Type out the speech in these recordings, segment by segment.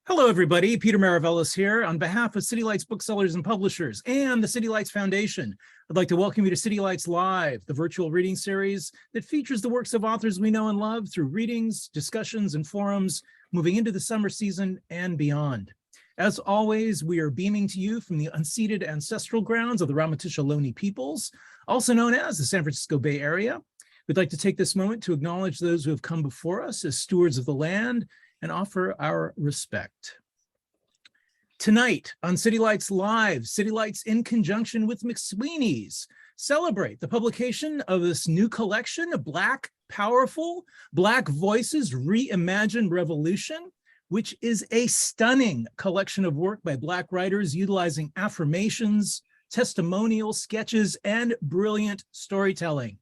Hello, everybody. Peter Maravellis here. On behalf of City Lights booksellers and publishers and the City Lights Foundation, I'd like to welcome you to City Lights Live, the virtual reading series that features the works of authors we know and love through readings, discussions, and forums moving into the summer season and beyond. As always, we are beaming to you from the unceded ancestral grounds of the Ramaytush Ohlone peoples, also known as the San Francisco Bay Area. We'd like to take this moment to acknowledge those who have come before us as stewards of the land and offer our respect. Tonight on City Lights Live, City Lights in conjunction with McSweeney's celebrate the publication of this new collection of Black Powerful, Black Voices Reimagine Revolution, which is a stunning collection of work by Black writers utilizing affirmations, testimonials, sketches, and brilliant storytelling.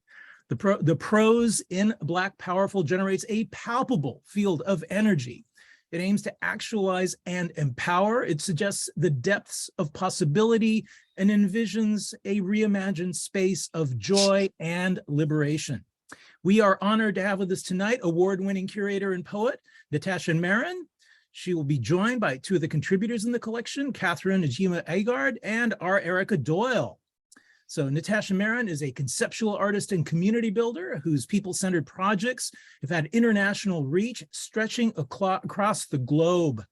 The prose in Black Powerful generates a palpable field of energy. It aims to actualize and empower. It suggests the depths of possibility and envisions a reimagined space of joy and liberation. We are honored to have with us tonight award-winning curator and poet, Natasha Marin. She will be joined by two of the contributors in the collection, Katherine Agyemaa Agard and R. Erica Doyle. So Natasha Marin is a conceptual artist and community builder whose people-centered projects have had international reach, stretching across the globe.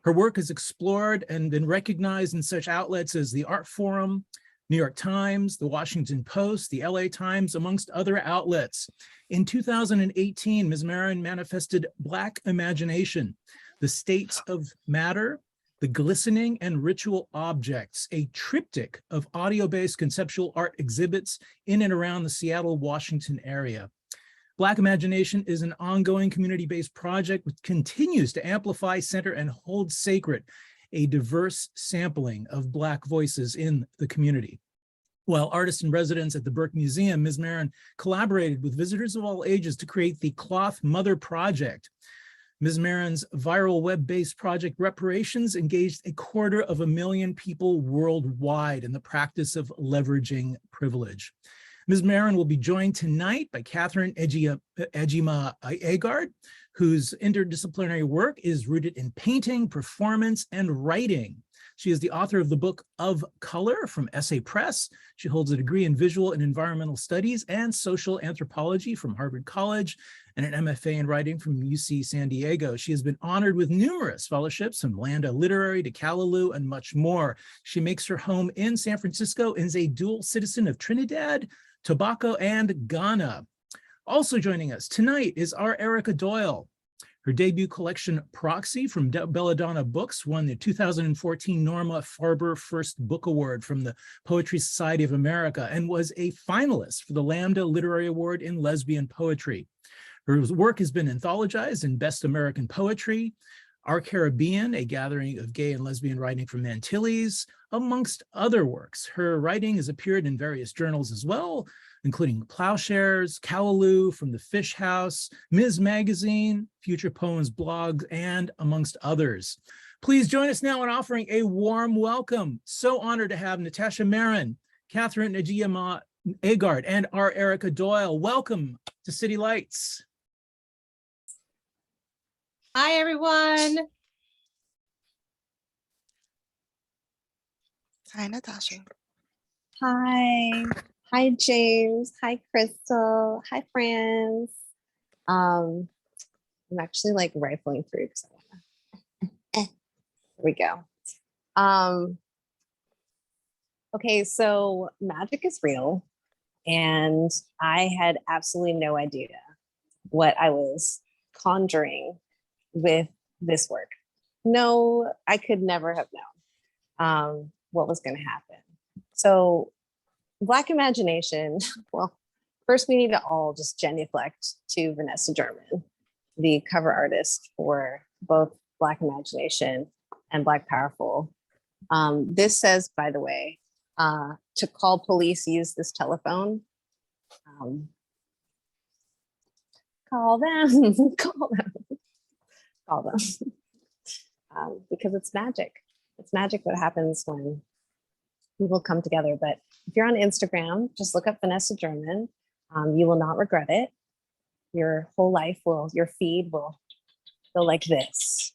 Her work is explored and been recognized in such outlets as the Art Forum, New York Times, the Washington Post, the LA Times, amongst other outlets. In 2018, Ms. Marin manifested Black Imagination, the States of Matter, the Glistening and Ritual Objects, a triptych of audio-based conceptual art exhibits in and around the Seattle, Washington area. Black Imagination is an ongoing community-based project which continues to amplify, center, and hold sacred a diverse sampling of Black voices in the community. While artists in residence at the Burke Museum, Ms. Marin collaborated with visitors of all ages to create the Cloth Mother Project. Ms. Marin's viral web-based project Reparations engaged 250,000 people worldwide in the practice of leveraging privilege. Ms. Marin will be joined tonight by Katherine Agyemaa Agard, whose interdisciplinary work is rooted in painting, performance, and writing. She is the author of the book Of Color from Essay Press. She holds a degree in visual and environmental studies and social anthropology from Harvard College and an MFA in writing from UC San Diego. She has been honored with numerous fellowships from Lambda Literary to Callaloo and much more. She makes her home in San Francisco and is a dual citizen of Trinidad, Tobago, and Ghana. Also joining us tonight is R. Erica Doyle. Her debut collection, Proxy, from Belladonna Books, won the 2014 Norma Farber First Book Award from the Poetry Society of America and was a finalist for the Lambda Literary Award in Lesbian Poetry. Her work has been anthologized in Best American Poetry, Our Caribbean, a gathering of gay and lesbian writing from Antilles, amongst other works. Her writing has appeared in various journals as well, including Plowshares, Callaloo, From the Fish House, Ms. Magazine, Future Poems blog, and amongst others. Please join us now in offering a warm welcome. So honored to have Natasha Marin, Katherine Agyemaa Agard, and R. Erica Doyle. Welcome to City Lights. Hi, everyone. Hi, Natasha. Hi. Hi, James. Hi, Crystal. Hi, friends. I'm actually like rifling through because I wanna. There we go. Okay, so magic is real, and I had absolutely no idea what I was conjuring with this work. No, I could never have known what was going to happen. So Black Imagination, well, first we need to all just genuflect to Vanessa German, the cover artist for both Black Imagination and Black Powerful. This says, by the way, to call police, use this telephone. Call them, call them. Call them because it's magic. It's magic what happens when people come together. But if you're on Instagram, just look up Vanessa German. You will not regret it. Your whole life will, your feed will go like this.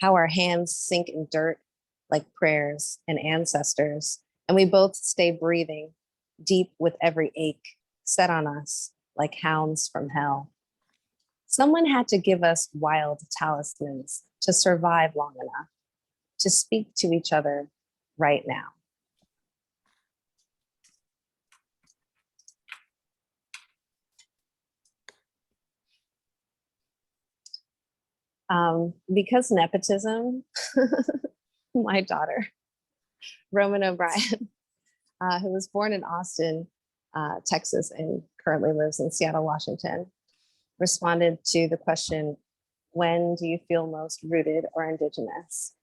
how our hands sink in dirt like prayers and ancestors, and we both stay breathing deep with every ache set on us like hounds from hell. Someone had to give us wild talismans to survive long enough to speak to each other right now. Because nepotism, my daughter, Roman O'Brien, who was born in Austin, Texas, and currently lives in Seattle, Washington, responded to the question, when do you feel most rooted or Indigenous?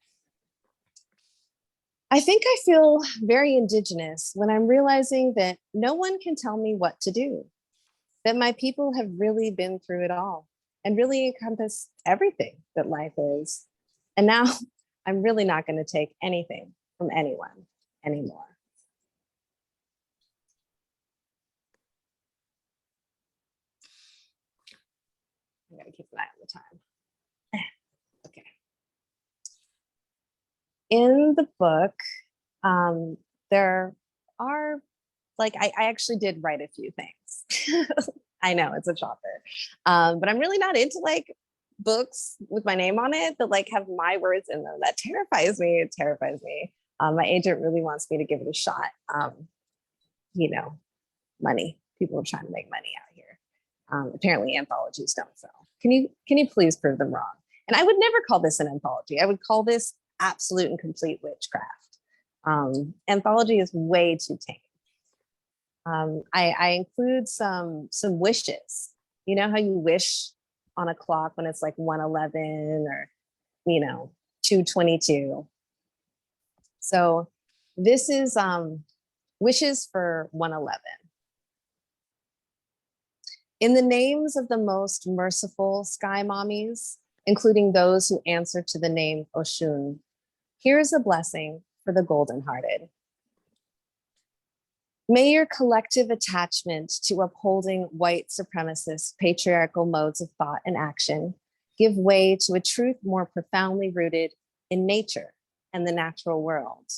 I think I feel very Indigenous when I'm realizing that no one can tell me what to do, that my people have really been through it all and really encompass everything that life is. And now I'm really not going to take anything from anyone anymore. I gotta keep an eye on the time. Okay. In the book, there are, like, I actually did write a few things. I know it's a chopper, but I'm really not into like books with my name on it that like have my words in them. That terrifies me. It terrifies me. My agent really wants me to give it a shot. You know, money. People are trying to make money out here. Apparently anthologies don't sell. Can you please prove them wrong? And I would never call this an anthology. I would call this absolute and complete witchcraft. Anthology is way too tame. I include some wishes. You know how you wish on a clock when it's like 1:11 or 2:22. So this is wishes for 1:11. In the names of the most merciful sky mommies, including those who answer to the name Oshun, here's a blessing for the golden-hearted. May your collective attachment to upholding white supremacist patriarchal modes of thought and action give way to a truth more profoundly rooted in nature and the natural world.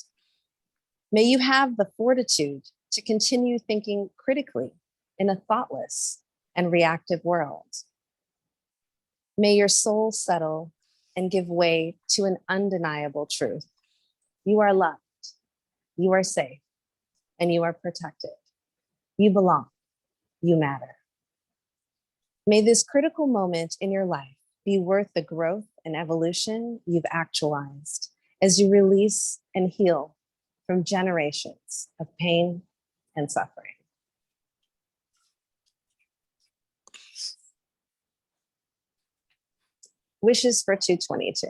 May you have the fortitude to continue thinking critically in a thoughtless and reactive world. May your soul settle and give way to an undeniable truth. You are loved, you are safe, and you are protected. You belong, you matter. May this critical moment in your life be worth the growth and evolution you've actualized as you release and heal from generations of pain and suffering. Wishes for 222.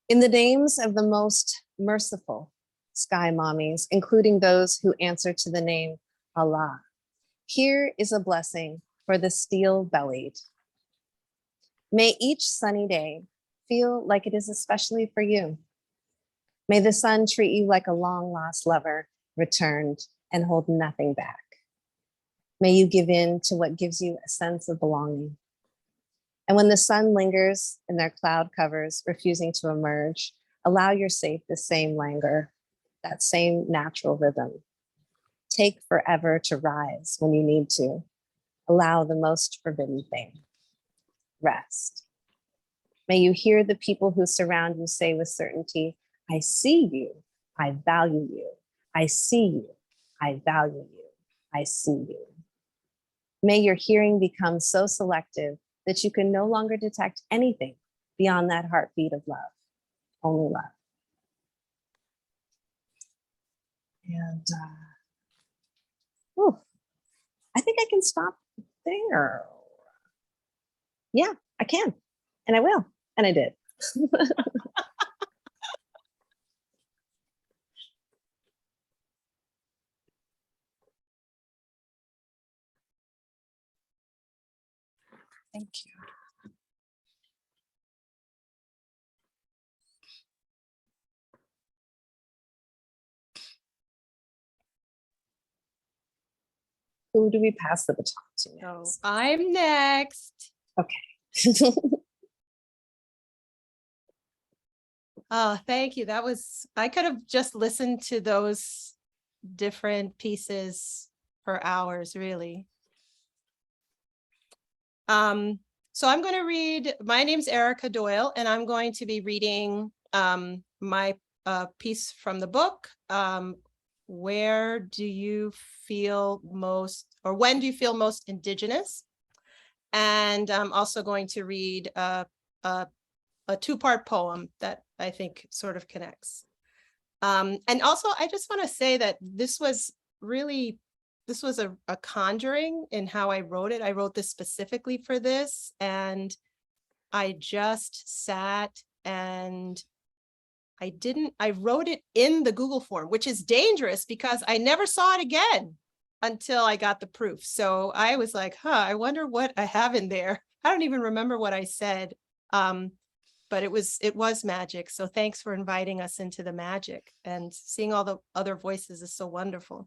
In the names of the most merciful sky mommies, including those who answer to the name Allah, here is a blessing for the steel-bellied. May each sunny day feel like it is especially for you. May the sun treat you like a long-lost lover returned and hold nothing back. May you give in to what gives you a sense of belonging. And when the sun lingers in their cloud covers, refusing to emerge, allow your safe the same languor, that same natural rhythm. Take forever to rise when you need to. Allow the most forbidden thing, rest. May you hear the people who surround you say with certainty, I see you, I value you, I see you, I value you, I see you. May your hearing become so selective that you can no longer detect anything beyond that heartbeat of love, only love. And I think I can stop there. Yeah, I can, and I will, and I did. Thank you. Who do we pass the baton to next? So I'm next. Okay. Oh, thank you. I could have just listened to those different pieces for hours, really. So I'm going to read, my name's Erica Doyle, and I'm going to be reading my piece from the book. Where do you feel most, or when do you feel most Indigenous? And I'm also going to read a two-part poem that I think sort of connects. And also, I just want to say that this was a conjuring in how I wrote it. I wrote this specifically for this, and I just sat and I wrote it in the Google form, which is dangerous because I never saw it again until I got the proof. So I was like, I wonder what I have in there. I don't even remember what I said. But it was magic. So thanks for inviting us into the magic, and seeing all the other voices is so wonderful.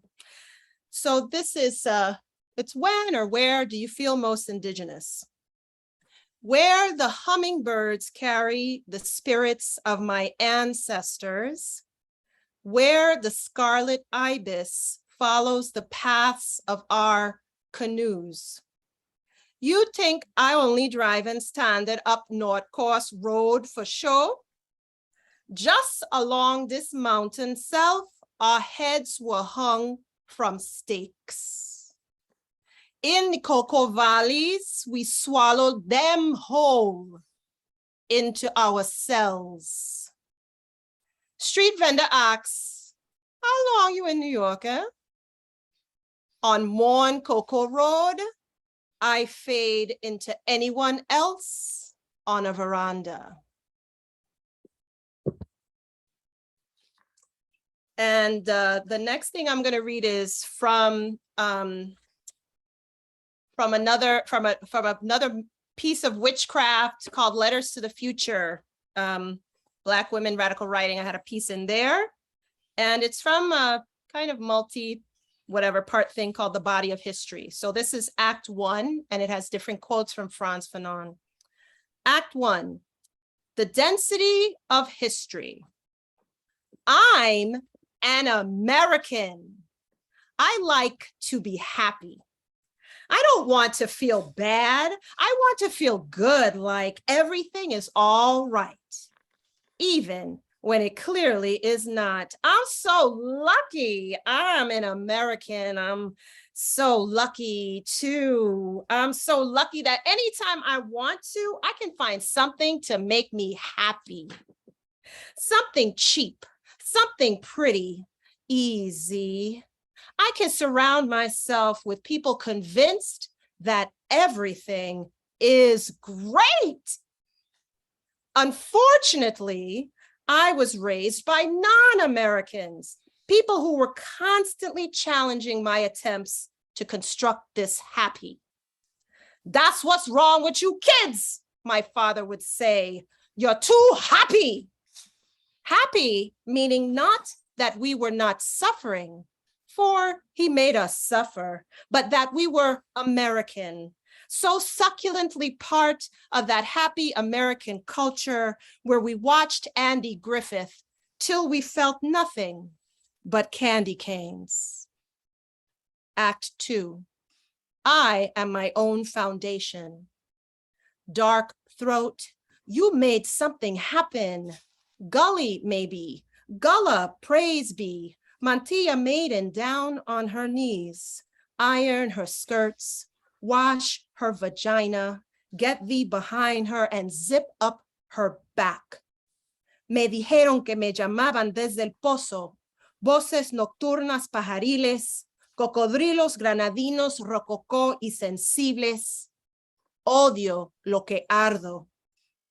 So this is, it's when or where do you feel most Indigenous? Where the hummingbirds carry the spirits of my ancestors, where the scarlet ibis follows the paths of our canoes. You think I only drive and stand at up North Coast Road for show? Just along this mountain self, our heads were hung from stakes. In the cocoa valleys, we swallowed them whole into ourselves. Street vendor asks, how long you in New York, eh? On Morn Cocoa Road, I fade into anyone else on a veranda. And the next thing I'm going to read is from another piece of witchcraft called Letters to the Future, Black Women Radical Writing. I had a piece in there, and it's from a kind of part thing called The Body of History. So this is Act 1, and it has different quotes from Frantz Fanon. Act 1, the density of history. I'm an American. I like to be happy. I don't want to feel bad. I want to feel good, like everything is all right, even when it clearly is not. I'm so lucky. I'm an American. I'm so lucky too. I'm so lucky that anytime I want to, I can find something to make me happy. Something cheap, something pretty, easy. I can surround myself with people convinced that everything is great. Unfortunately, I was raised by non-Americans, people who were constantly challenging my attempts to construct this happy. That's what's wrong with you kids, my father would say. You're too happy. Happy meaning not that we were not suffering, for he made us suffer, but that we were American, so succulently part of that happy American culture where we watched Andy Griffith till we felt nothing but candy canes. Act 2, I am my own foundation. Dark throat, you made something happen. Gully, maybe. Gullah, praise be. Mantilla maiden down on her knees. Iron her skirts. Wash her vagina. Get thee behind her and zip up her back. Me dijeron que me llamaban desde el pozo. Voces nocturnas pajariles. Cocodrilos granadinos rococó y sensibles. Odio lo que ardo.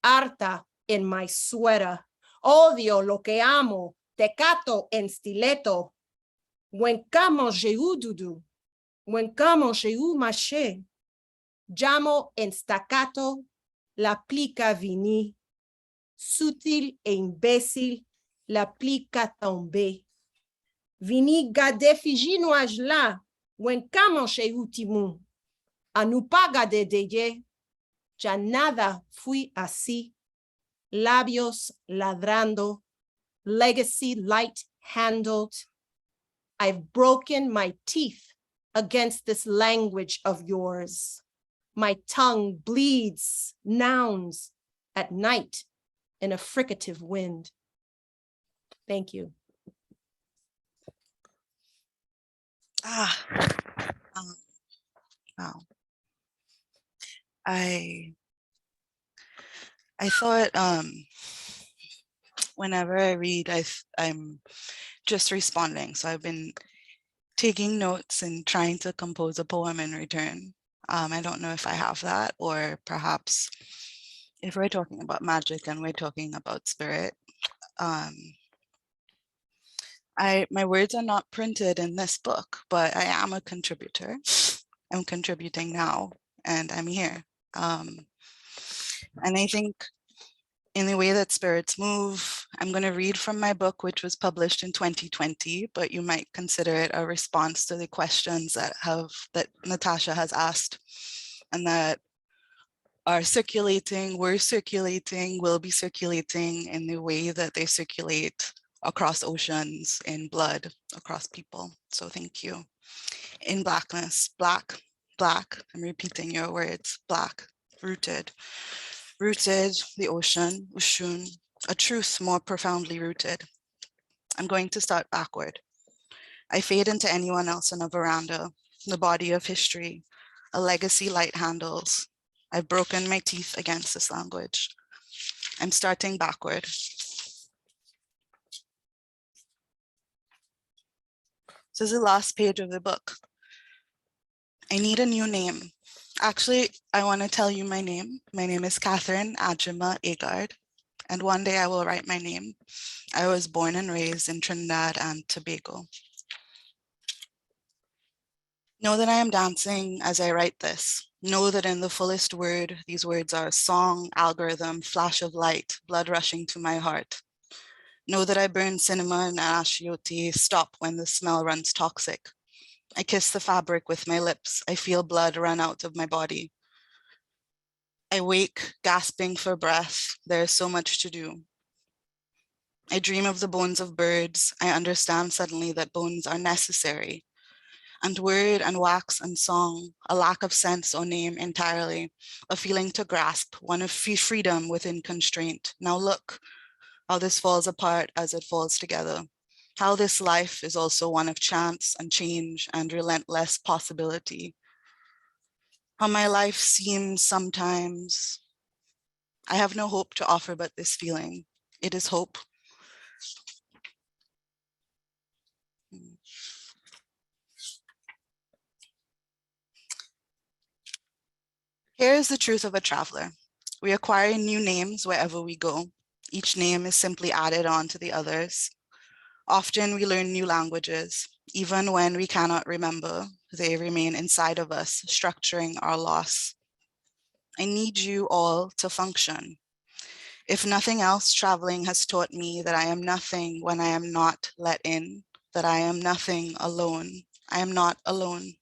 Harta en my sweater. Odio lo que amo, tecato en stiletto. Wencamo jeu dudu, wencamo jeu maché. Llamo en staccato, la plica vini. Sutil e imbécil, la plica tombé. Vini gade figino ajla, wencamo jeu timu. Anupaga de deye, ya nada fui así. labios ladrando, legacy light handled. I've broken my teeth against this language of yours. My tongue bleeds nouns at night in a fricative wind. Thank you. Wow. I thought whenever I read, I'm just responding. So I've been taking notes and trying to compose a poem in return. I don't know if I have that, or perhaps if we're talking about magic and we're talking about spirit. My words are not printed in this book, but I am a contributor. I'm contributing now, and I'm here. And I think in the way that spirits move, I'm going to read from my book, which was published in 2020, but you might consider it a response to the questions that Natasha has asked and that are circulating, were circulating, will be circulating in the way that they circulate across oceans, in blood, across people. So thank you. In blackness, black, black, I'm repeating your words, black, rooted, the ocean, ushun, a truth more profoundly rooted. I'm going to start backward. I fade into anyone else on a veranda, the body of history, a legacy light handles. I've broken my teeth against this language. I'm starting backward. This is the last page of the book. I need a new name. Actually, I want to tell you my name. My name is Katherine Agyemaa Agard, and one day I will write my name. I was born and raised in Trinidad and Tobago. Know that I am dancing as I write this. Know that in the fullest word, these words are song, algorithm, flash of light, blood rushing to my heart. Know that I burn cinnamon and ashioti, stop when the smell runs toxic. I kiss the fabric with my lips. I feel blood run out of my body. I wake, gasping for breath. There is so much to do. I dream of the bones of birds. I understand suddenly that bones are necessary. And word and wax and song, a lack of sense or name entirely, a feeling to grasp, one of freedom within constraint. Now look how this falls apart as it falls together. How this life is also one of chance and change and relentless possibility. How my life seems sometimes, I have no hope to offer but this feeling. It is hope. Here is the truth of a traveler. We acquire new names wherever we go. Each name is simply added on to the others. Often we learn new languages. Even when we cannot remember, they remain inside of us, structuring our loss. I need you all to function. If nothing else, traveling has taught me that I am nothing when I am not let in, that I am nothing alone. I am not alone.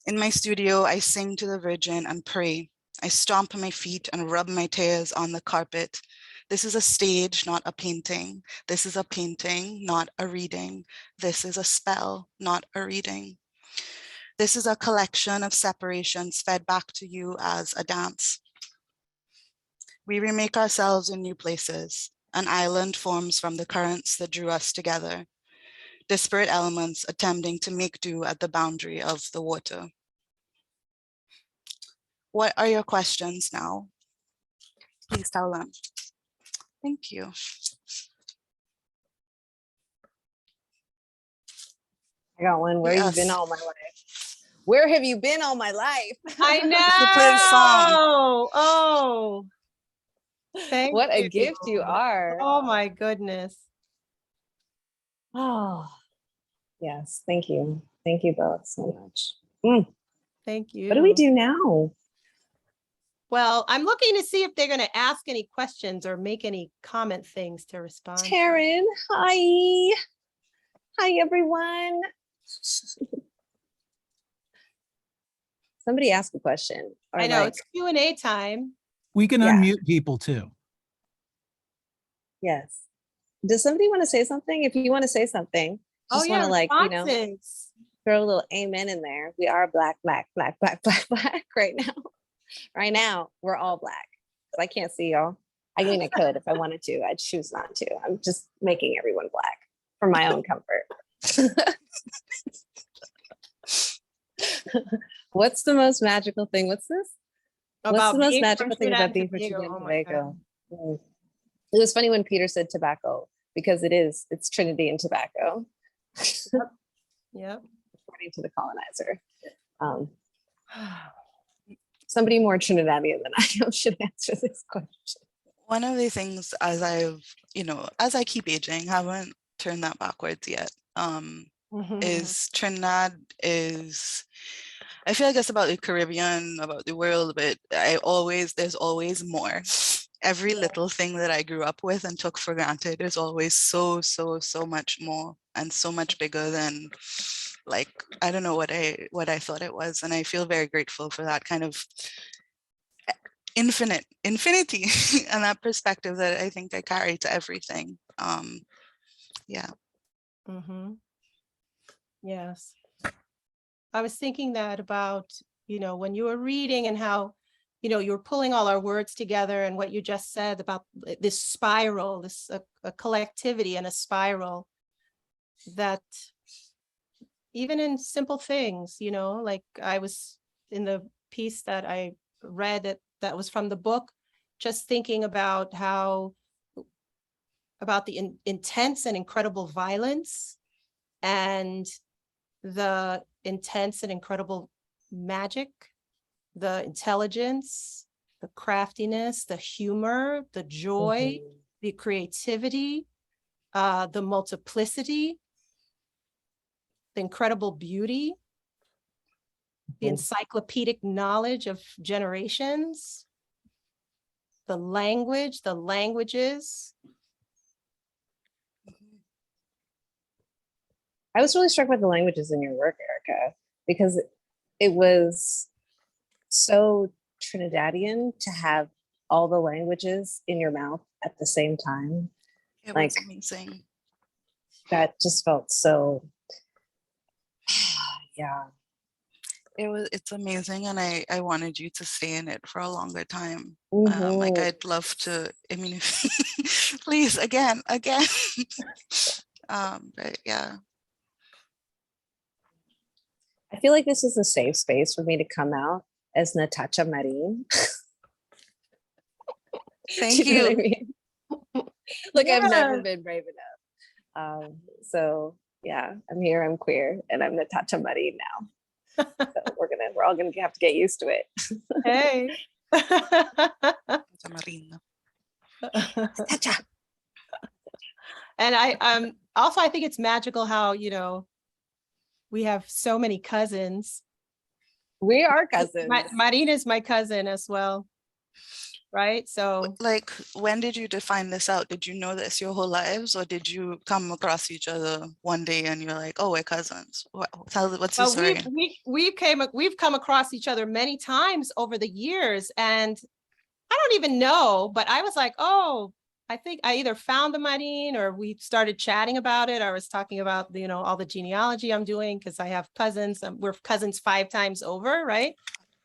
In my studio, I sing to the Virgin and pray. I stomp my feet and rub my tears on the carpet. This is a stage, not a painting. This is a painting, not a reading. This is a spell, not a reading. This is a collection of separations fed back to you as a dance. We remake ourselves in new places. An island forms from the currents that drew us together. Disparate elements attempting to make do at the boundary of the water. What are your questions now? Please tell them. Thank you. I got one. Where have you been Yes. all my life? Where have you been all my life? I should play the song. know. Oh, thank What a you. gift you are. Oh my goodness. Oh, yes. Thank you. Thank you both so much. Thank you. What do we do now? Well, I'm looking to see if they're going to ask any questions or make any comment things to respond. Taryn, hi. Hi, everyone. Somebody ask a question. I know it's Q&A time. We can Yeah. unmute people too. Yes. Does somebody want to say something? If you want to say something, just want to responses. throw a little amen in there. We are black, black, black, black, black, black right now. Right now, we're all black. I can't see y'all. I mean, I could if I wanted to. I'd choose not to. I'm just making everyone black for my own comfort. What's the most magical thing? What's this? What's the most magical thing about being from Trinidad and Tobago? It was funny when Peter said tobacco, because it's Trinity and Tobago. Yep. According to the colonizer. Somebody more Trinidadian than I am should answer this question. One of the things as I keep aging, haven't turned that backwards yet, is Trinidad is, I feel like it's about the Caribbean, about the world, but there's always more. Every little thing that I grew up with and took for granted is always so much more and so much bigger than, like, I don't know what I thought it was. And I feel very grateful for that kind of infinity and that perspective that I think I carry to everything. Yeah. Yes. I was thinking that about, when you were reading and how, you were pulling all our words together, and what you just said about this spiral, this a collectivity and a spiral, that even in simple things, like I was in the piece that I read that was from the book, just thinking about about the intense and incredible violence and the intense and incredible magic, the intelligence, the craftiness, the humor, the joy, the creativity, the multiplicity, the incredible beauty, the encyclopedic knowledge of generations, the language, the languages. I was really struck by the languages in your work, Erica, because it was so Trinidadian to have all the languages in your mouth at the same time. It was amazing. That just felt so, yeah. It's amazing, and I wanted you to stay in it for a longer time. Mm-hmm. Like, I'd love to, I mean, please, again. But yeah. I feel like this is a safe space for me to come out as Natasha Marin. Thank you. Know what I you. mean? Like, yeah. I've never been brave enough. So yeah, I'm here, I'm queer, and I'm Natasha Marin now. So we're all gonna have to get used to it. Hey. And I also, I think it's magical how, we have so many cousins. We are cousins. Marina is my cousin as well. Right? So, like, when did you define this out? Did you know this your whole lives, or did you come across each other one day and you're like, oh, we're cousins? What's the story? We've come across each other many times over the years, and I don't even know, but I was like, oh, I think I either found the Marin or we started chatting about it. I was talking about, all the genealogy I'm doing because I have cousins. We're cousins 5 times over, right?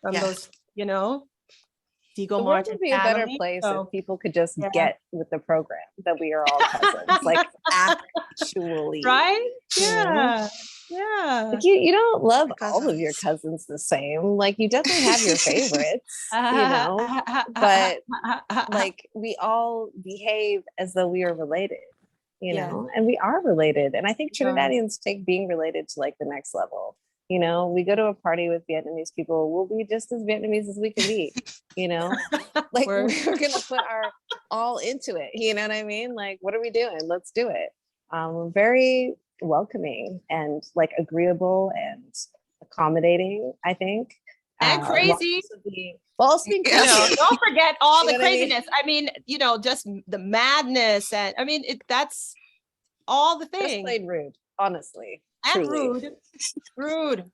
From those, The world would be a better place if people could just get with the program that we are all cousins, like actually. Right? Yeah. Yeah. Like you don't love all of your cousins the same. Like, you definitely have your favorites, but like, we all behave as though we are related, and we are related. And I think Trinidadians take being related to like the next level. We go to a party with Vietnamese people, we'll be just as Vietnamese as we can be, like we're going to put our all into it. You know what I mean? Like, what are we doing? Let's do it. We're very welcoming and like agreeable and accommodating, I think. And crazy. Also being crazy. Don't forget all the craziness. I mean, just the madness. And I mean, that's all the things. Just plain rude, honestly. And truly. Rude.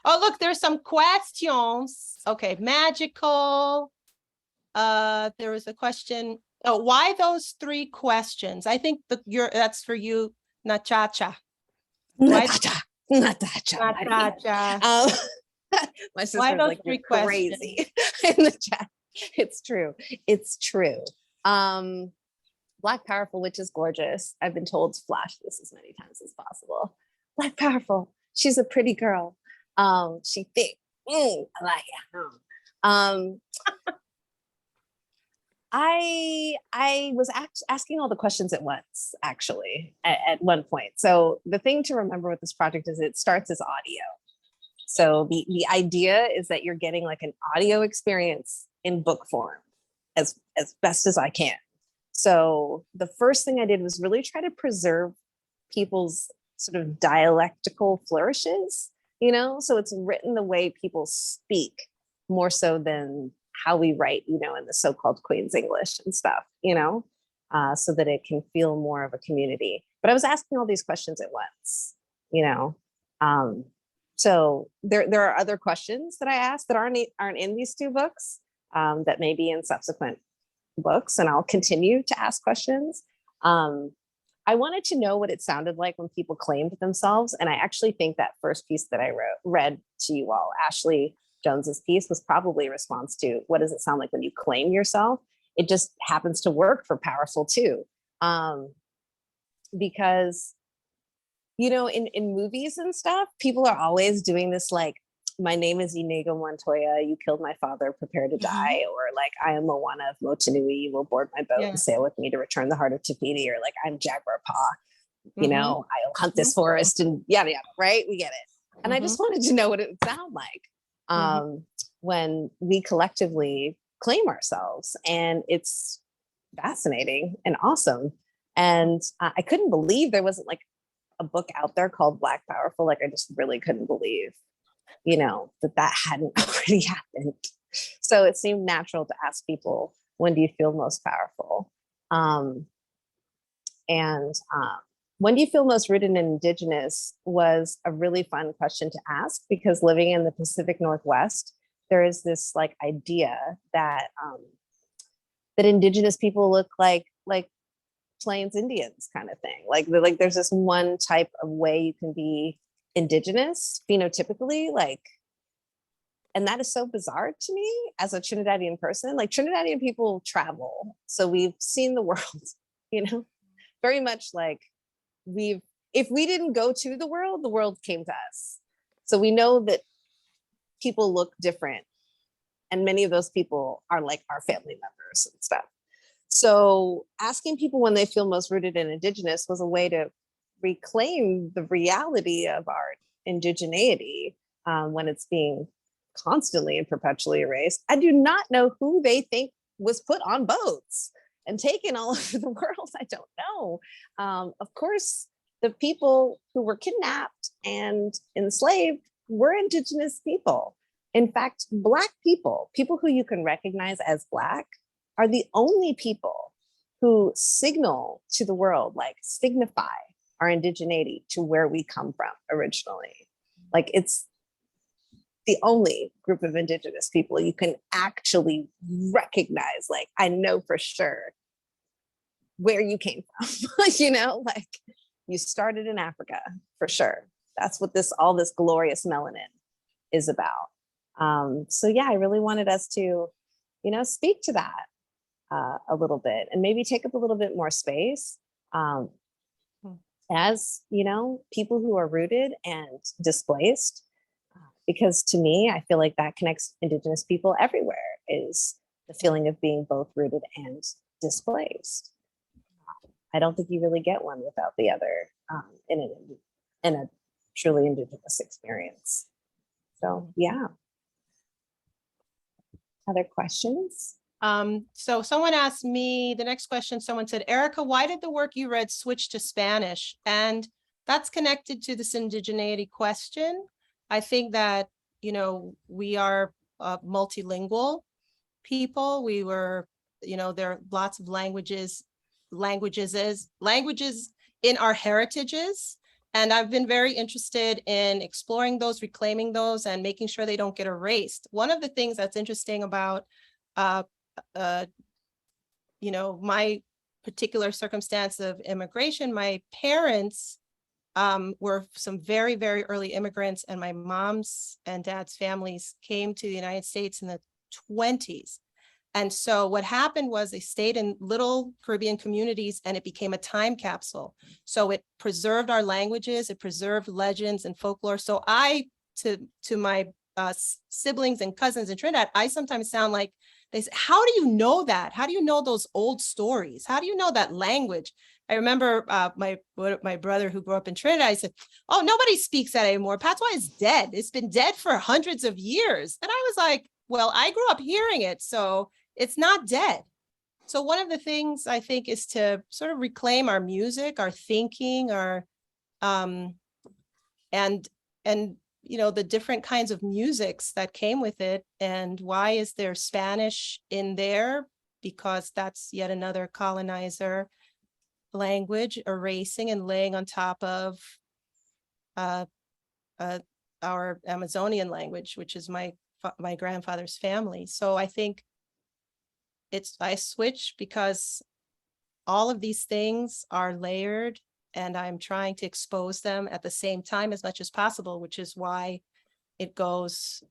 Oh, look, there's some questions. Okay, magical. there was a question. Oh, why those 3 questions? I think that's for you, Natasha. Natasha. Natasha. Natasha. My sister's like, you're crazy in the chat. It's true. It's true. Black powerful, which is gorgeous. I've been told to flash this as many times as possible. Black powerful. She's a pretty girl. She thick. I like it. I was asking all the questions at once, actually, at one point. So the thing to remember with this project is it starts as audio. So the idea is that you're getting like an audio experience in book form as best as I can. So the first thing I did was really try to preserve people's sort of dialectical flourishes, you know? So it's written the way people speak more so than how we write, you know, in the so-called Queen's English and stuff, you know, so that it can feel more of a community. But I was asking all these questions at once, you know. So there are other questions that I asked that aren't in these 2 books, that may be in subsequent books, and I'll continue to ask questions. I wanted to know what it sounded like when people claimed themselves, and I actually think that first piece that I read to you all, Ashley Jones's piece, was probably a response to what does it sound like when you claim yourself. It just happens to work for powerful too, because you know, in movies and stuff, people are always doing this like, my name is Inigo Montoya, you killed my father, prepare to die, or like, I am Moana of Motunui, you will board my boat and sail with me to return the heart of Te Fiti, or like, I'm Jaguar Paw, you know, I'll hunt this forest and yada yada, right? We get it. And I just wanted to know what it would sound like when we collectively claim ourselves, and it's fascinating and awesome. And I couldn't believe there wasn't like a book out there called Black Powerful. Like, I just really couldn't believe, you know, that hadn't already happened. So it seemed natural to ask people, when do you feel most powerful? When do you feel most rooted in Indigenous was a really fun question to ask, because living in the Pacific Northwest, there is this like idea that that Indigenous people look like Plains Indians kind of thing. Like there's this one type of way you can be Indigenous phenotypically, like, and that is so bizarre to me as a Trinidadian person. Like, Trinidadian people travel, so we've seen the world, you know, very much like if we didn't go to the world came to us. So we know that people look different, and many of those people are like our family members and stuff. So asking people when they feel most rooted in Indigenous was a way to reclaim the reality of our indigeneity when it's being constantly and perpetually erased. I do not know who they think was put on boats and taken all over the world. I don't know. Of course, the people who were kidnapped and enslaved were Indigenous people. In fact, Black people who you can recognize as Black, are the only people who signal to the world, like signify our indigeneity to where we come from originally. Like, it's the only group of Indigenous people you can actually recognize. Like, I know for sure where you came from, you know, like you started in Africa for sure. That's what all this glorious melanin is about. So yeah, I really wanted us to, you know, speak to that a little bit, and maybe take up a little bit more space as, you know, people who are rooted and displaced, because to me, I feel like that connects Indigenous people everywhere, is the feeling of being both rooted and displaced. I don't think you really get one without the other in a truly Indigenous experience. So yeah. Other questions? So someone asked me, the next question, someone said, Erica, why did the work you read switch to Spanish? And that's connected to this indigeneity question. I think that, you know, we are multilingual people. We were, you know, there are lots of languages in our heritages. And I've been very interested in exploring those, reclaiming those, and making sure they don't get erased. One of the things that's interesting about you know, my particular circumstance of immigration, my parents were some very, very early immigrants, and my mom's and dad's families came to the United States in the 20s. And so what happened was they stayed in little Caribbean communities, and it became a time capsule. So it preserved our languages, it preserved legends and folklore. So to my siblings and cousins in Trinidad, I sometimes sound like they say, how do you know that? How do you know those old stories? How do you know that language? I remember my brother who grew up in Trinidad, I said, oh, nobody speaks that anymore. Patois is dead. It's been dead for hundreds of years. And I was like, well, I grew up hearing it, so it's not dead. So one of the things I think is to sort of reclaim our music, our thinking, our and you know, the different kinds of musics that came with it. And why is there Spanish in there? Because that's yet another colonizer language erasing and laying on top of our Amazonian language, which is my grandfather's family. So I think I switch because all of these things are layered, and I'm trying to expose them at the same time as much as possible, which is why it goes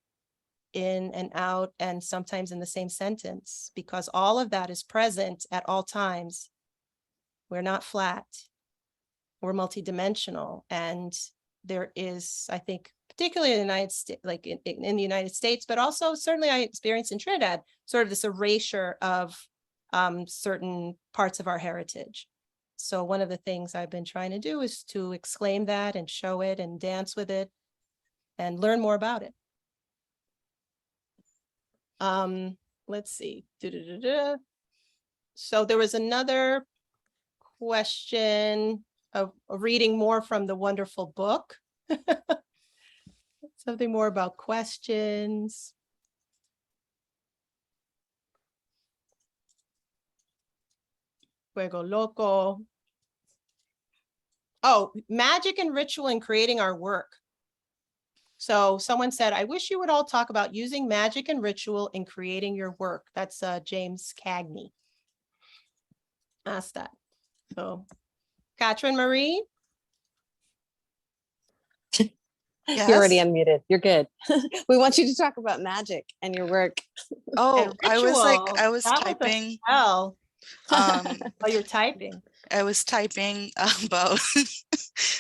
in and out and sometimes in the same sentence, because all of that is present at all times. We're not flat, we're multidimensional. And there is, I think, particularly in the United States, like in the United States, but also certainly I experienced in Trinidad, sort of this erasure of certain parts of our heritage. So one of the things I've been trying to do is to exclaim that and show it and dance with it and learn more about it. Let's see. So there was another question of reading more from the wonderful book. Something more about questions. Fuego Loco. Oh, magic and ritual in creating our work. So someone said, I wish you would all talk about using magic and ritual in creating your work. That's James Cagney. Asked that. So, Katherine Marin. Yes. You're already unmuted. You're good. We want you to talk about magic and your work. Oh, I was That typing. Oh, you're typing. I was typing about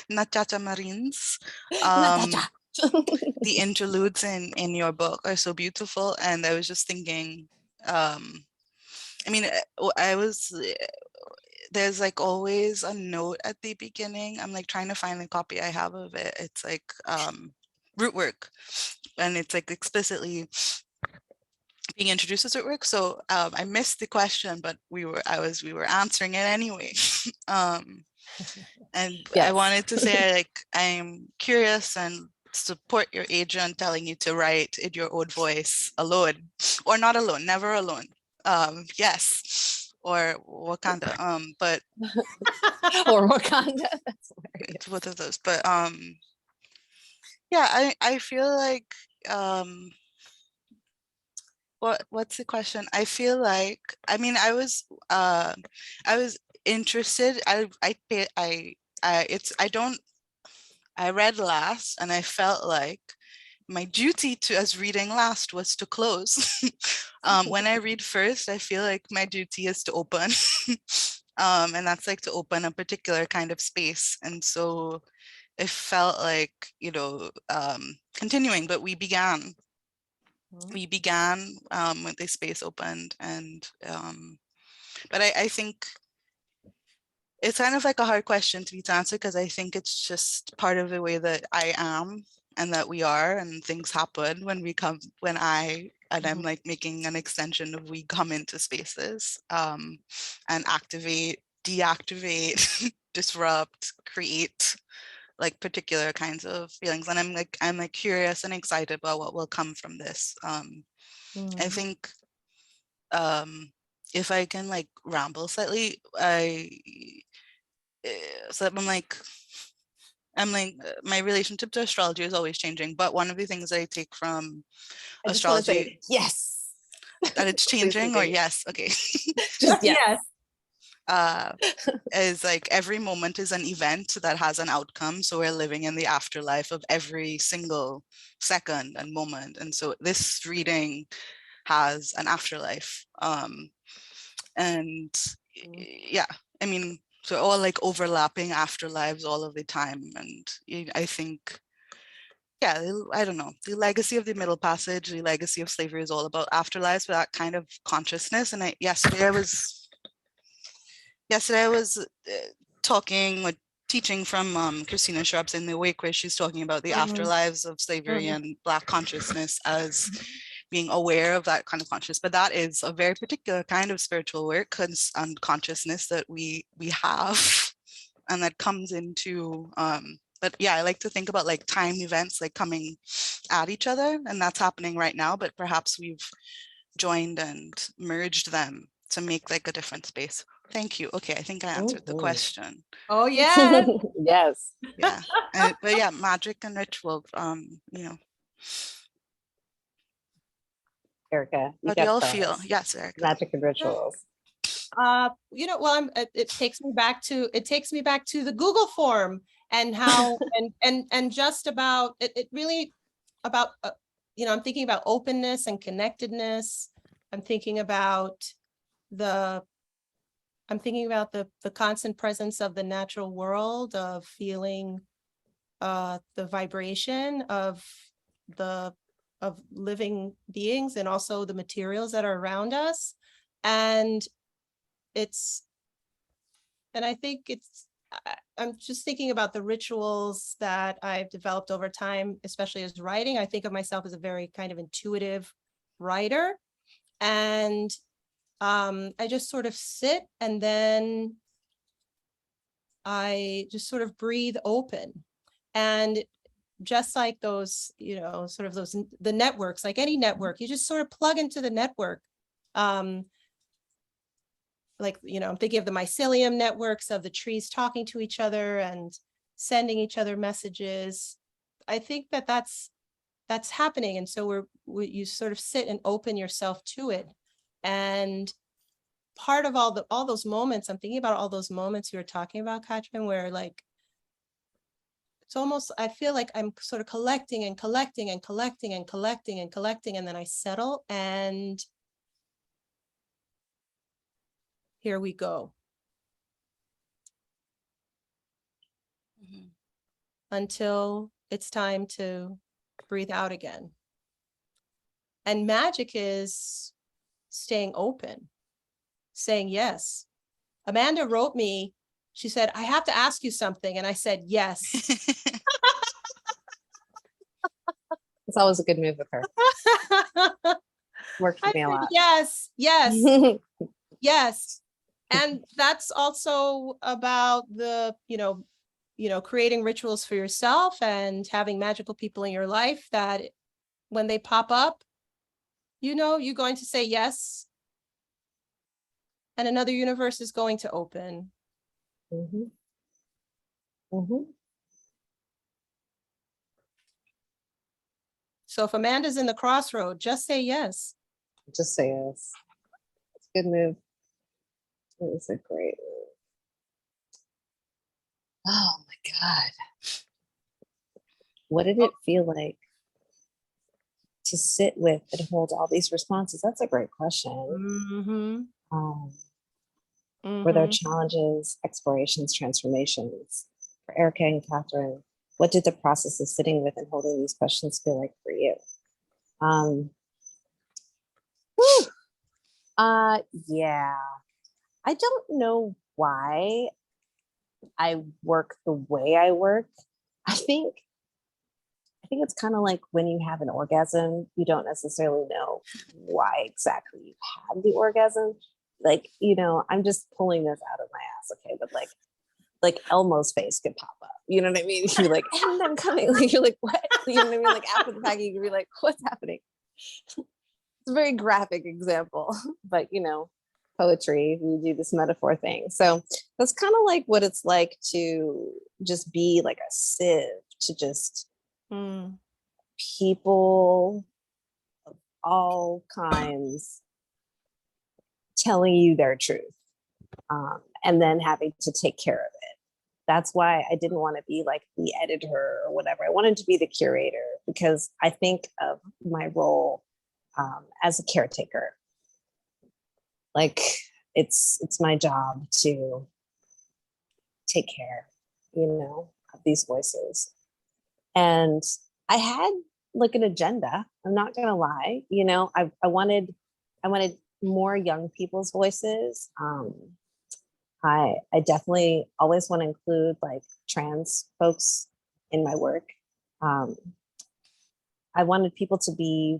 Natasha Marin's. Natasha. The interludes in your book are so beautiful, and I was just thinking, I mean, there's like always a note at the beginning. I'm like trying to find the copy I have of it. It's like root work, and it's like explicitly being introduced as root work. So I missed the question, but we were answering it anyway. And yes. I wanted to say, I'm curious and support your agent telling you to write in your own voice, alone or not alone, never alone. Yes, or Wakanda, but or Wakanda. That's it's both of those. But yeah, I feel like what's the question? I feel like, I mean, I was interested. I read last, and I felt like my duty as reading last was to close. When I read first, I feel like my duty is to open. And that's like to open a particular kind of space. And so it felt like, you know, continuing, but we began. We began when the space opened, and but I think it's kind of like a hard question to be to answer, because I think it's just part of the way that I am and that we are, and things happen when I'm like making an extension of we come into spaces and activate, deactivate, disrupt, create like particular kinds of feelings. And I'm like curious and excited about what will come from this. I think if I can like ramble slightly, my relationship to astrology is always changing, but one of the things I take from astrology, yes, That it's changing, or Basically. yes? Okay. Just yes. Is like every moment is an event that has an outcome. So we're living in the afterlife of every single second and moment. And so this reading has an afterlife. And yeah, I mean, so all like overlapping afterlives all of the time. And I think, yeah, I don't know, the legacy of the Middle Passage, the legacy of slavery is all about afterlives, but that kind of consciousness. And yesterday I was talking or teaching from Christina Sharp's In the Wake, where she's talking about the afterlives of slavery and Black consciousness as being aware of that kind of consciousness. But that is a very particular kind of spiritual work and consciousness that we have, and that comes into, but yeah, I like to think about like time events like coming at each other, and that's happening right now, but perhaps we've joined and merged them to make like a different space. Thank you. Okay, I think I answered the question. Oh yeah. Yes. Yeah, but yeah, magic and ritual. Erica, How do y'all feel? Yes, Erica. Magic and rituals. Well, it takes me back to the Google form and how and just about it really about I'm thinking about openness and connectedness. I'm thinking about the constant presence of the natural world, of feeling the vibration of living beings, and also the materials that are around us. And I think I'm just thinking about the rituals that I've developed over time, especially as writing. I think of myself as a very kind of intuitive writer. And I just sort of sit, and then I just sort of breathe open. And just like those, the networks, like any network, you just sort of plug into the network. I'm thinking of the mycelium networks of the trees talking to each other and sending each other messages. I think that's happening. And so you sort of sit and open yourself to it. And part of all those moments, I'm thinking about all those moments you were talking about, Katherine, where like, it's almost, I feel like I'm sort of collecting and collecting and collecting and collecting and collecting, and then I settle, and here we go. Until it's time to breathe out again. And magic is staying open, saying yes. Amanda wrote me, she said, I have to ask you something. And I said, yes. It's always a good move with her. Worked for me a lot. Yes, yes. And that's also about the, creating rituals for yourself and having magical people in your life that when they pop up, you're going to say yes. And another universe is going to open. So if Amanda's in the crossroad, just say yes. Just say yes. It's a good move. It was a great move. Oh my God. What did it feel like to sit with and hold all these responses? That's a great question. Were there challenges, explorations, transformations? For Erica and Katherine, what did the process of sitting with and holding these questions feel like for you? Yeah, I don't know why I work the way I work. I think it's kind of like when you have an orgasm, you don't necessarily know why exactly you had the orgasm. Like, I'm just pulling this out of my ass, okay? But like Elmo's face could pop up. You know what I mean? You're like, and I'm coming. Like, you're like, what? You know what I mean? Like after the fact, you can be like, what's happening? It's a very graphic example, but poetry, we do this metaphor thing. So that's kind of like what it's like to just be like a sieve, to just people of all kinds telling you their truth, and then having to take care of it. That's why I didn't want to be like the editor or whatever. I wanted to be the curator, because I think of my role as a caretaker. Like it's my job to take care, of these voices. And I had like an agenda. I'm not gonna lie. I wanted more young people's voices. I definitely always want to include like trans folks in my work. I wanted people to be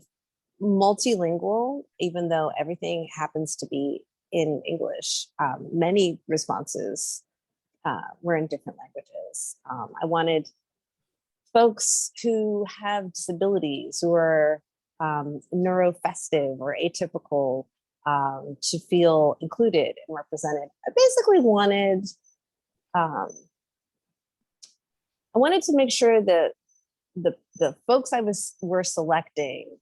multilingual, even though everything happens to be in English. Many responses were in different languages. I wanted folks who have disabilities, who are neurofestive or atypical, to feel included and represented. I basically wanted, I wanted to make sure that the folks were selecting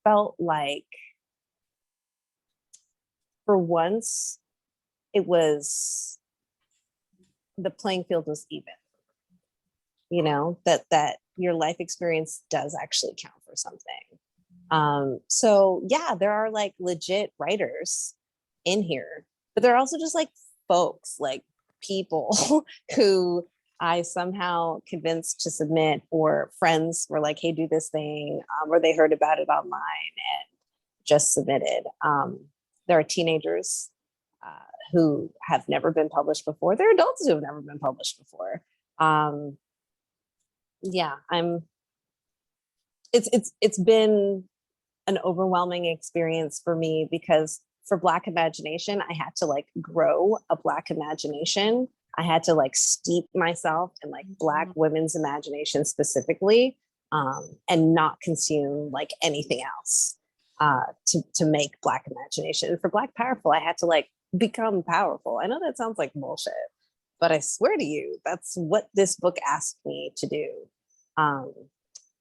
felt like, for once, it was, the playing field was even. That your life experience does actually count for something. So yeah, there are like legit writers in here, but there are also just like folks, like people who I somehow convinced to submit, or friends were like, hey, do this thing, or they heard about it online and just submitted. There are teenagers who have never been published before. There are adults who have never been published before. Yeah, it's been an overwhelming experience for me, because for Black imagination, I had to like grow a Black imagination. I had to like steep myself in like Black women's imagination specifically, and not consume like anything else to make Black imagination. For Black powerful, I had to like become powerful. I know that sounds like bullshit, but I swear to you, that's what this book asked me to do.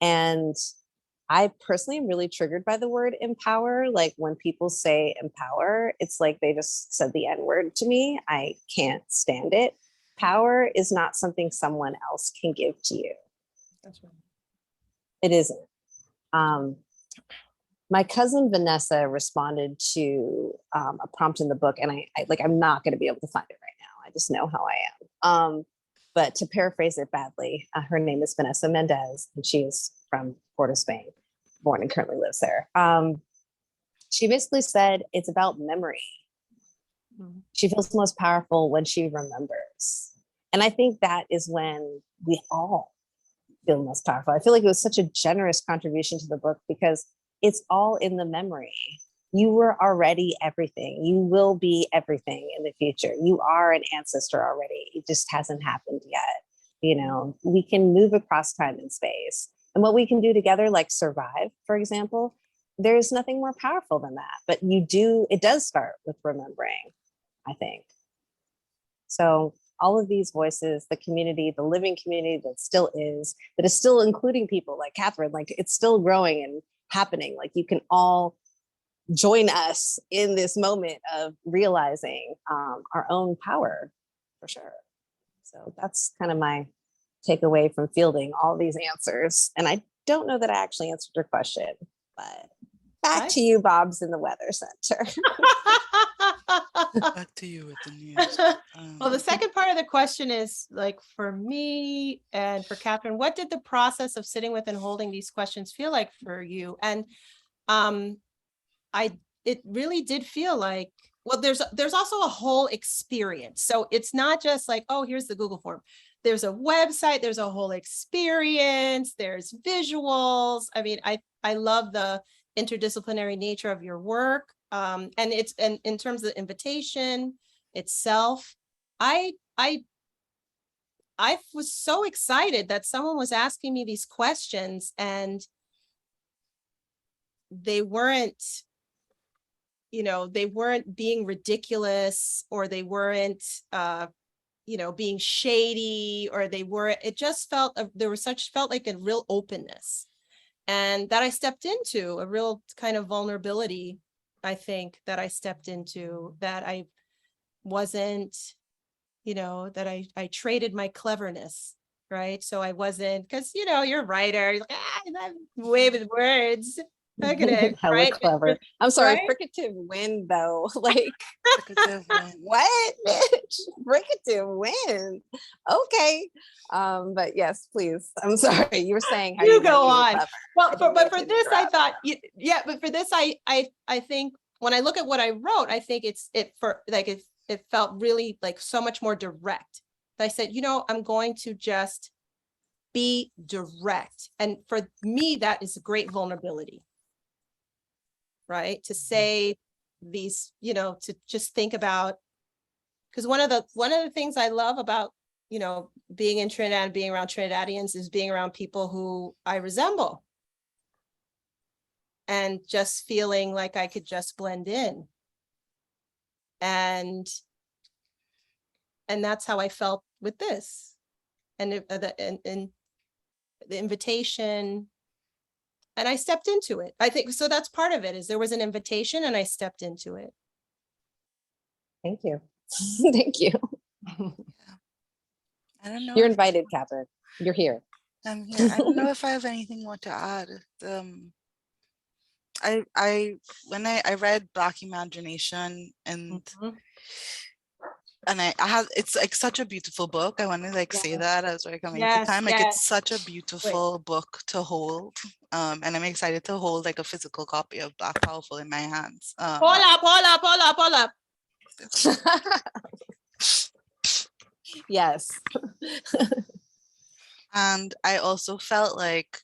And I personally am really triggered by the word empower. Like when people say empower, it's like they just said the N-word to me. I can't stand it. Power is not something someone else can give to you. That's right. It isn't. My cousin Vanessa responded to a prompt in the book, and I'm not going to be able to find it right now. I just know how I am. But to paraphrase it badly, her name is Vanessa Mendez, and she is from Port of Spain, born and currently lives there. She basically said it's about memory. She feels most powerful when she remembers. And I think that is when we all feel most powerful. I feel like it was such a generous contribution to the book, because it's all in the memory. You were already everything. You will be everything in the future. You are an ancestor already. It just hasn't happened yet. We can move across time and space. And what we can do together, like survive, for example, there's nothing more powerful than that. But it does start with remembering, I think. So all of these voices, the community, the living community that is still including people like Katherine, like it's still growing and happening. Like you can all join us in this moment of realizing our own power, for sure. So that's kind of my takeaway from fielding all these answers. And I don't know that I actually answered your question, but back to you, Bob's in the Weather Center. Back to you with the news. Well, the second part of the question is like, for me and for Katherine, what did the process of sitting with and holding these questions feel like for you? And it really did feel like, well, there's also a whole experience. So it's not just like, oh, here's the Google form. There's a website, there's a whole experience, there's visuals. I mean, I love the interdisciplinary nature of your work. And in terms of the invitation itself, I was so excited that someone was asking me these questions, and they weren't being ridiculous, or they weren't, being shady, or it just felt like a real openness, and that I stepped into a real kind of vulnerability I think, that I stepped into, that I wasn't, that I traded my cleverness, right? So I wasn't, because, you're a writer, you're like, I'm way with words. I could have, Hella right? clever. I'm sorry, Right? fricative wind though. Like, Fricative wind. what, bitch? Fricative wind. Okay. But yes, please. I'm sorry. You were saying how You you go were on. clever. Well, I didn't but mean for to this, I interrupt. thought, yeah, but for this, I think when I look at what I wrote, I think it felt really like so much more direct. I said, I'm going to just be direct. And for me, that is a great vulnerability, right? To say these, to just think about, because one of the things I love about, being in Trinidad and being around Trinidadians is being around people who I resemble. And just feeling like I could just blend in. And that's how I felt with this. And the invitation, and I stepped into it. I think so. That's part of it, is there was an invitation and I stepped into it. Thank you. Thank you. I don't know. You're invited, Catherine. You're here. I'm here. I don't know if I have anything more to add. When I read Black Imagination and I had, it's like such a beautiful book. I want to like say that as we're coming to time. Like it's such a beautiful book to hold. And I'm excited to hold like a physical copy of Black Powerful in my hands. Hold up. Yes. And I also felt like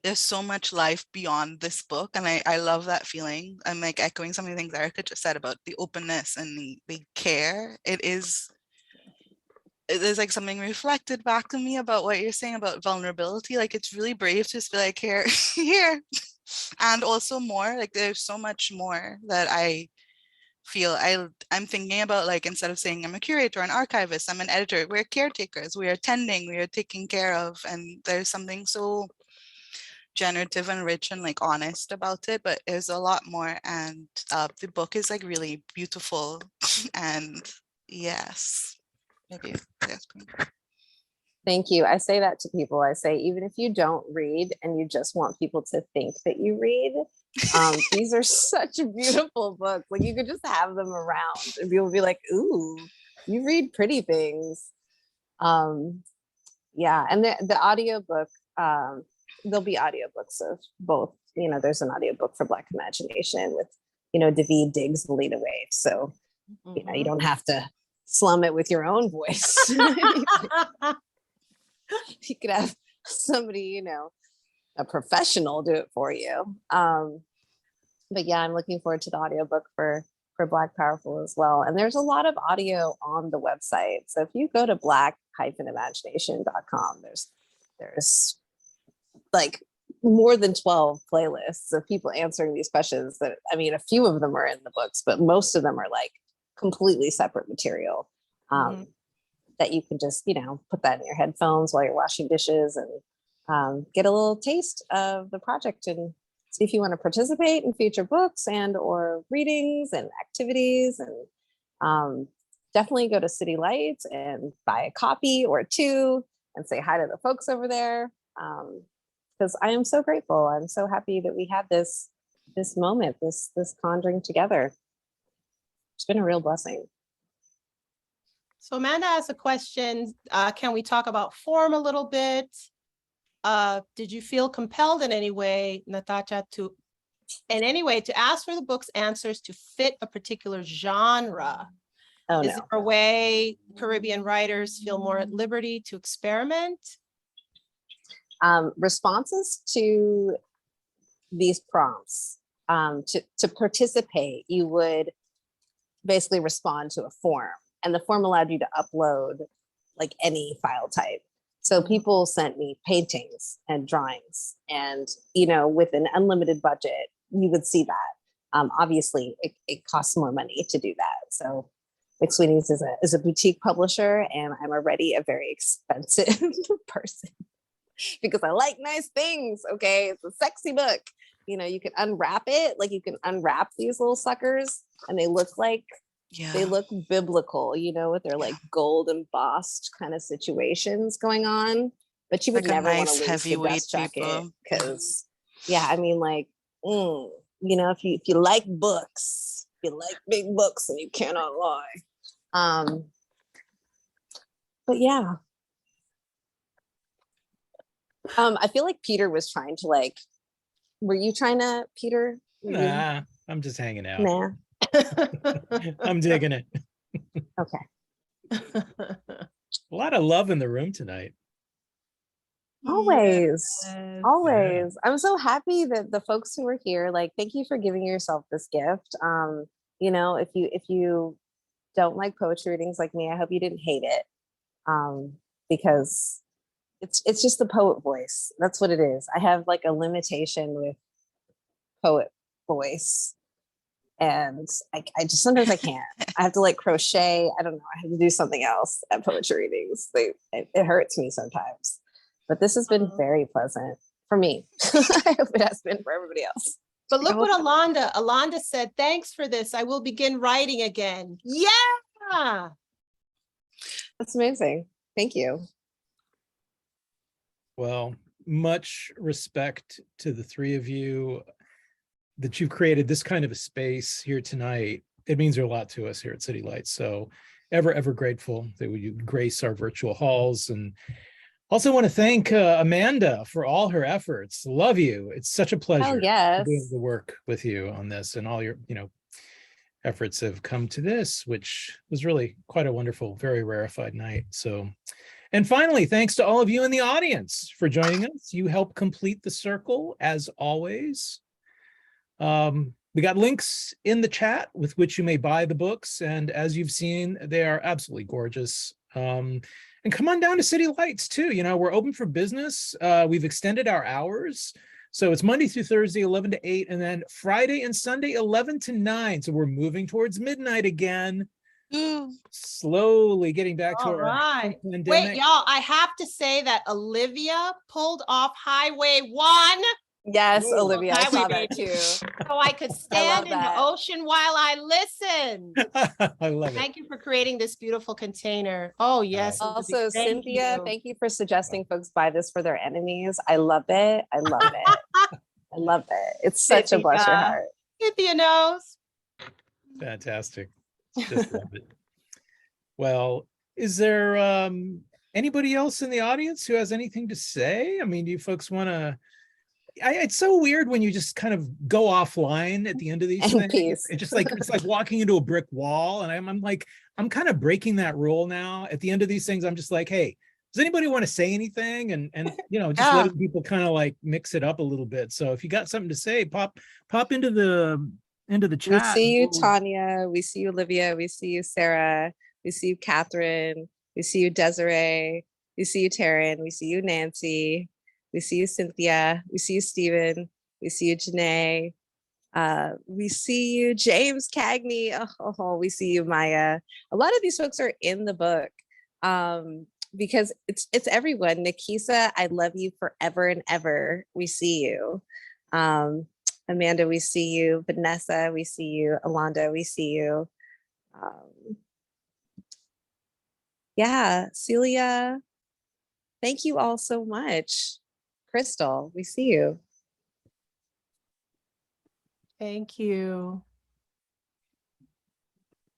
there's so much life beyond this book. And I love that feeling. I'm like echoing some of the things Erica just said about the openness and the care. It is like something reflected back to me about what you're saying about vulnerability. Like it's really brave to just be like, here, here. And also more, like there's so much more that I feel I'm thinking about, like, instead of saying I'm a curator, an archivist, I'm an editor, we're caretakers, we are tending, we are taking care of. And there's something so generative and rich and like honest about it, but there's a lot more. And the book is like really beautiful. And yes, maybe yes. Thank you. I say that to people. I say, even if you don't read and you just want people to think that you read, these are such beautiful books. Like you could just have them around and people will be like, ooh, you read pretty things. Yeah. And the audiobook, there'll be audiobooks of both. There's an audiobook for Black Imagination with, David Diggs, the lead away. So, you don't have to slum it with your own voice. You could have somebody, a professional do it for you. But yeah, I'm looking forward to the audiobook for Black Powerful as well. And there's a lot of audio on the website. So if you go to black-imagination.com, there's like more than 12 playlists of people answering these questions that, I mean, a few of them are in the books, but most of them are like completely separate material. That you can just, put that in your headphones while you're washing dishes and get a little taste of the project and see if you want to participate in future books and or readings and activities. And definitely go to City Lights and buy a copy or two and say hi to the folks over there. Because I am so grateful. I'm so happy that we had this moment, this conjuring together. It's been a real blessing. So Amanda asked a question. Can we talk about form a little bit? Did you feel compelled in any way, Natasha, to ask for the book's answers to fit a particular genre? Oh, Is no. there a way Caribbean writers feel more at liberty to experiment? Responses to these prompts, to participate, you would basically respond to a form. And the form allowed you to upload like any file type. So people sent me paintings and drawings and, with an unlimited budget, you would see that. Obviously it costs more money to do that. So McSweeney's is a boutique publisher and I'm already a very expensive person because I like nice things. Okay. It's a sexy book. you know, you can unwrap it, like you can unwrap these little suckers and they look like, they Yeah. look biblical, you know, with their like gold embossed kind of situations going on. But you would Like a never want nice to lose the heavyweight dust jacket paper. because, yeah, I mean, like, you know, if you like books, if you like big books and you cannot lie. But yeah. I feel like Peter was trying to like, were you trying to, Peter? Nah, I'm just hanging out. Nah. I'm digging it. Okay. A lot of love in the room tonight. Always. Yes. Always. I'm so happy that the folks who were here, like, thank you for giving yourself this gift. You know, if you don't like poetry readings like me, I hope you didn't hate it. Because it's just the poet voice. That's what it is. I have like a limitation with poet voice. And I just sometimes I can't. I have to like crochet. I don't know. I have to do something else at poetry readings. It hurts me sometimes. But this has been very pleasant for me. I hope it has been for everybody else. But look what Alonda said. Thanks for this. I will begin writing again. Yeah. That's amazing. Thank you. Well, much respect to the three of you that you've created this kind of a space here tonight. It means a lot to us here at City Lights. So ever grateful that you grace our virtual halls. And also want to thank Amanda for all her efforts. Love you. It's such a pleasure yes. doing the work with you on this, and all your, efforts have come to this, which was really quite a wonderful, very rarefied night. So, and finally, thanks to all of you in the audience for joining us. You help complete the circle as always. We got links in the chat with which you may buy the books. And as you've seen, they are absolutely gorgeous. And come on down to City Lights too. We're open for business. We've extended our hours. So it's Monday through Thursday, 11 to 8, and then Friday and Sunday, 11 to 9. So we're moving towards midnight again. Slowly getting back to our pandemic. Wait, y'all, I have to say that Olivia pulled off Highway 1. Yes, Ooh. Olivia, I saw that Baby. too. So I could stand in the ocean while I listened. I love it. Thank you for creating this beautiful container. Oh, yes. Also, Olivia, Cynthia, thank you for suggesting folks buy this for their enemies. I love it. I love it. I love it. It's such a bless your heart. Cynthia knows. Fantastic. Just love it. Well, is there anybody else in the audience who has anything to say? I mean, do you folks want to? It's so weird when you just kind of go offline at the end of these things. It's just like it's like walking into a brick wall, and I'm kind of breaking that rule now. At the end of these things, I'm just like, hey, does anybody want to say anything? And just letting people kind of like mix it up a little bit. So if you got something to say, pop into the chat. We see you, Tanya. We see you, Olivia. We see you, Sarah. We see you, Catherine. We see you, Desiree. We see you, Taryn. We see you, Nancy. We see you, Cynthia. We see you, Stephen. We see you, Janae. We see you, James Cagney. Oh, we see you, Maya. A lot of these folks are in the book because it's everyone. Nikisa, I love you forever and ever. We see you. Amanda, we see you. Vanessa, we see you. Alonda, we see you. Celia, thank you all so much. Crystal, we see you. Thank you.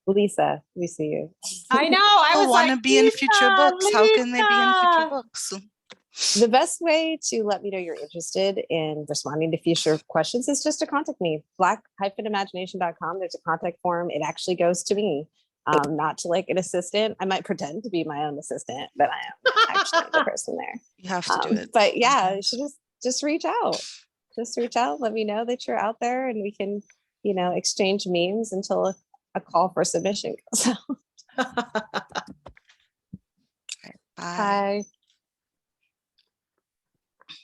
Lisa, we see you. I know. I want to be in future books. Lisa. How can they be in future books? The best way to let me know you're interested in responding to future questions is just to contact me. black-imagination.com. There's a contact form. It actually goes to me, not to like an assistant. I might pretend to be my own assistant, but I am actually the person there. You have to do it. But yeah, you should just reach out. Just reach out. Let me know that you're out there, and we can, exchange memes until a call for submission goes out. Bye. Bye.